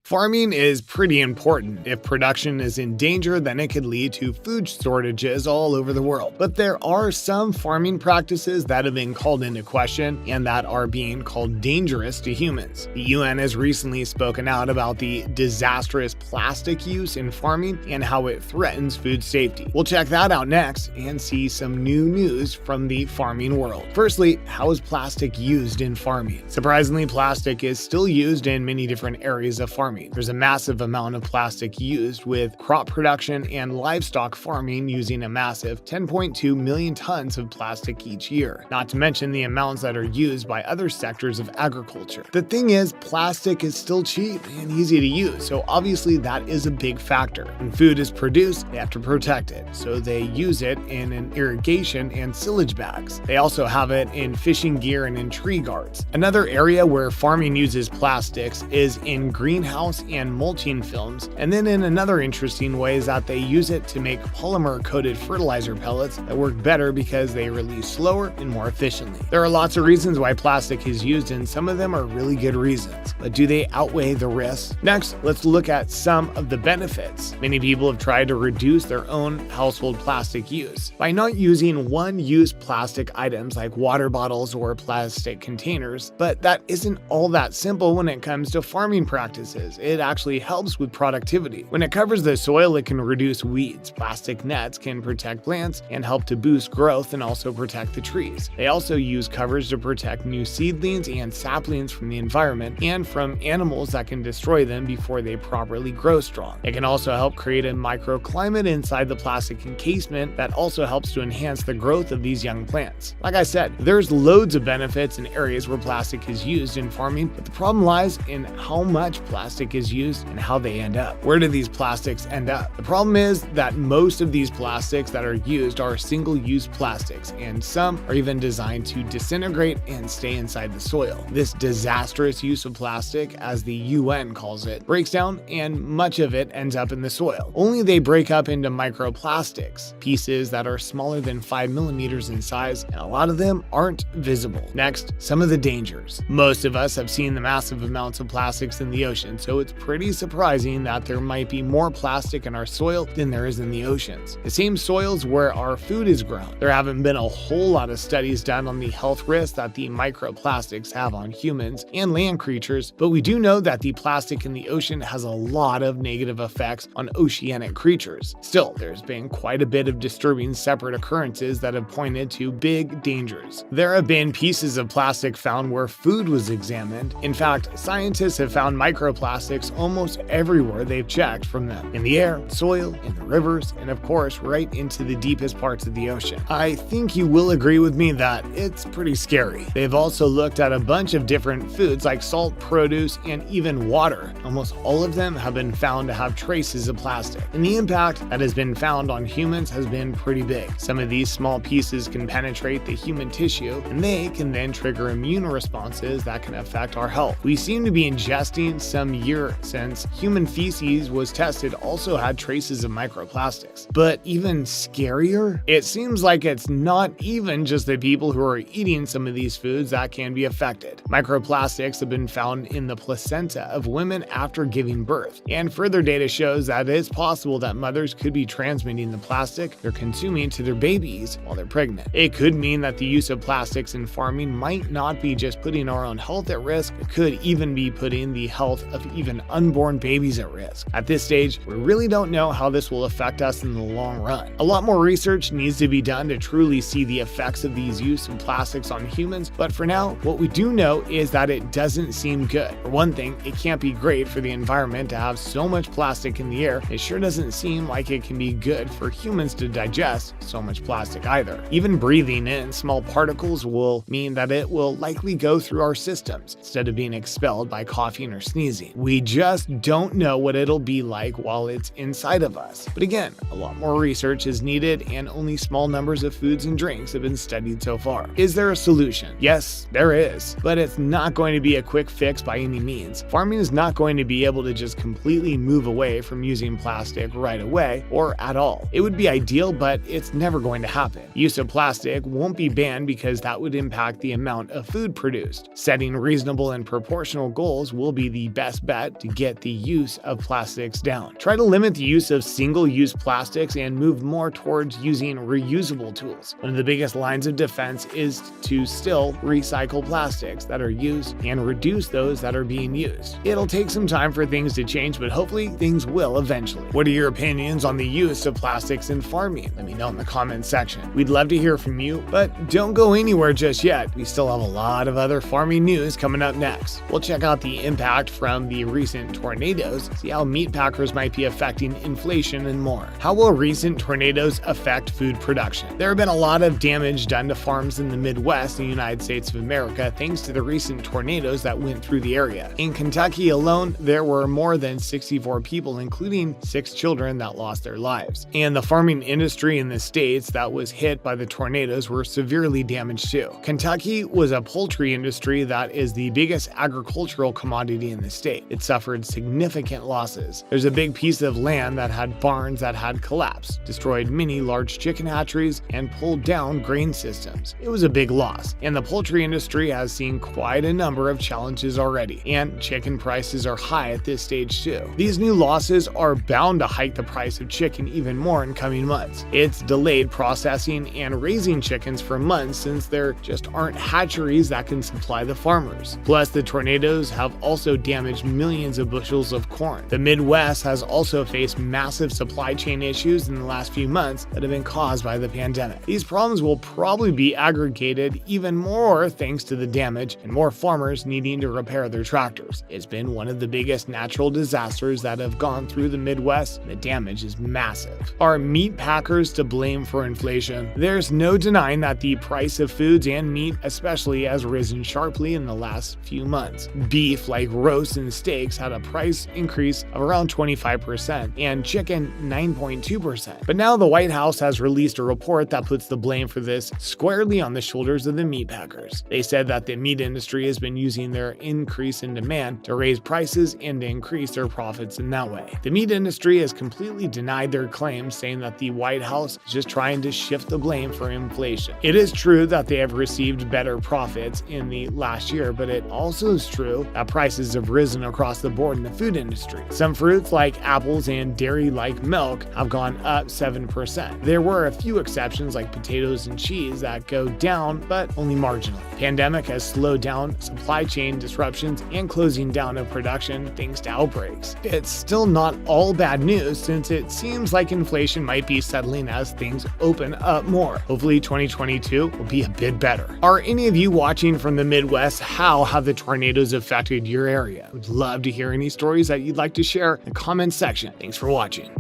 Farming is pretty important. If production is in danger, then it could lead to food shortages all over the world. But there are some farming practices that have been called into question and that are being called dangerous to humans. The UN has recently spoken out about the disastrous plastic use in farming and how it threatens food safety. We'll check that out next and see some new news from the farming world. Firstly, how is plastic used in farming? Surprisingly, plastic is still used in many different areas of farming. There's a massive amount of plastic used with crop production and livestock farming using a massive 10.2 million tons of plastic each year, not to mention the amounts that are used by other sectors of agriculture. The thing is, plastic is still cheap and easy to use, so obviously that is a big factor. When food is produced, they have to protect it, so they use it in an irrigation and silage bags. They also have it in fishing gear and in tree guards. Another area where farming uses plastics is in greenhouse and mulching films, and then in another interesting way is that they use it to make polymer-coated fertilizer pellets that work better because they release slower and more efficiently. There are lots of reasons why plastic is used, and some of them are really good reasons, but do they outweigh the risks? Next, let's look at some of the benefits. Many people have tried to reduce their own household plastic use by not using one-use plastic items like water bottles or plastic containers, but that isn't all that simple when it comes to farming practices. It actually helps with productivity. When it covers the soil, it can reduce weeds. Plastic nets can protect plants and help to boost growth and also protect the trees. They also use covers to protect new seedlings and saplings from the environment and from animals that can destroy them before they properly grow strong. It can also help create a microclimate inside the plastic encasement that also helps to enhance the growth of these young plants. Like I said, there's loads of benefits in areas where plastic is used in farming, but the problem lies in how much plastic is used and how they end up. Where do these plastics end up? The problem is that most of these plastics that are used are single-use plastics, and some are even designed to disintegrate and stay inside the soil. This disastrous use of plastic, as the UN calls it, breaks down and much of it ends up in the soil. Only they break up into microplastics, pieces that are smaller than 5 millimeters in size, and a lot of them aren't visible. Next, some of the dangers. Most of us have seen the massive amounts of plastics in the ocean, so it's pretty surprising that there might be more plastic in our soil than there is in the oceans. The same soils where our food is grown. There haven't been a whole lot of studies done on the health risks that the microplastics have on humans and land creatures, but we do know that the plastic in the ocean has a lot of negative effects on oceanic creatures. Still, there's been quite a bit of disturbing separate occurrences that have pointed to big dangers. There have been pieces of plastic found where food was examined. In fact, scientists have found microplastics almost everywhere they've checked, from them in the air, soil, in the rivers, and of course right into the deepest parts of the ocean. I think you will agree with me that it's pretty scary. They've also looked at a bunch of different foods like salt, produce, and even water. Almost all of them have been found to have traces of plastic, and the impact that has been found on humans has been pretty big. Some of these small pieces can penetrate the human tissue, and they can then trigger immune responses that can affect our health. We seem to be ingesting some year since human feces was tested also had traces of microplastics. But even scarier, it seems like it's not even just the people who are eating some of these foods that can be affected. Microplastics have been found in the placenta of women after giving birth, and further data shows that it's possible that mothers could be transmitting the plastic they're consuming to their babies while they're pregnant. It could mean that the use of plastics in farming might not be just putting our own health at risk, it could even be putting the health of even unborn babies at risk. At this stage, we really don't know how this will affect us in the long run. A lot more research needs to be done to truly see the effects of these use of plastics on humans, but for now, what we do know is that it doesn't seem good. For one thing, it can't be great for the environment to have so much plastic in the air. It sure doesn't seem like it can be good for humans to digest so much plastic either. Even breathing in small particles will mean that it will likely go through our systems instead of being expelled by coughing or sneezing. We just don't know what it'll be like while it's inside of us. But again, a lot more research is needed, and only small numbers of foods and drinks have been studied so far. Is there a solution? Yes, there is, but it's not going to be a quick fix by any means. Farming is not going to be able to just completely move away from using plastic right away or at all. It would be ideal, but it's never going to happen. Use of plastic won't be banned because that would impact the amount of food produced. Setting reasonable and proportional goals will be the best bet set to get the use of plastics down. Try to limit the use of single-use plastics and move more towards using reusable tools. One of the biggest lines of defense is to still recycle plastics that are used and reduce those that are being used. It'll take some time for things to change, but hopefully things will eventually. What are your opinions on the use of plastics in farming? Let me know in the comments section. We'd love to hear from you, but don't go anywhere just yet. We still have a lot of other farming news coming up next. We'll check out the impact from the recent tornadoes, see how meat packers might be affecting inflation, and more. How will recent tornadoes affect food production? There have been a lot of damage done to farms in the Midwest in the United States of America thanks to the recent tornadoes that went through the area. In Kentucky alone, there were more than 64 people, including 6 children, that lost their lives. And the farming industry in the states that was hit by the tornadoes were severely damaged too. Kentucky was a poultry industry that is the biggest agricultural commodity in the state. It suffered significant losses. There's a big piece of land that had barns that had collapsed, destroyed many large chicken hatcheries, and pulled down grain systems. It was a big loss, and the poultry industry has seen quite a number of challenges already, and chicken prices are high at this stage too. These new losses are bound to hike the price of chicken even more in coming months. It's delayed processing and raising chickens for months since there just aren't hatcheries that can supply the farmers. Plus, the tornadoes have also damaged millions of bushels of corn. The Midwest has also faced massive supply chain issues in the last few months that have been caused by the pandemic. These problems will probably be aggregated even more thanks to the damage and more farmers needing to repair their tractors. It's been one of the biggest natural disasters that have gone through the Midwest. The damage is massive. Are meat packers to blame for inflation? There's no denying that the price of foods and meat especially has risen sharply in the last few months. Beef, like roasts and steaks, had a price increase of around 25%, and chicken 9.2%. But now the White House has released a report that puts the blame for this squarely on the shoulders of the meat packers. They said that the meat industry has been using their increase in demand to raise prices and to increase their profits in that way. The meat industry has completely denied their claims, saying that the White House is just trying to shift the blame for inflation. It is true that they have received better profits in the last year, but it also is true that prices have risen across the board in the food industry. Some fruits like apples and dairy like milk have gone up 7%. There were a few exceptions like potatoes and cheese that go down, but only marginally. Pandemic has slowed down supply chain disruptions and closing down of production thanks to outbreaks. It's still not all bad news since it seems like inflation might be settling as things open up more. Hopefully 2022 will be a bit better. Are any of you watching from the Midwest? How have the tornadoes affected your area? Would love to hear any stories that you'd like to share in the comments section. Thanks for watching.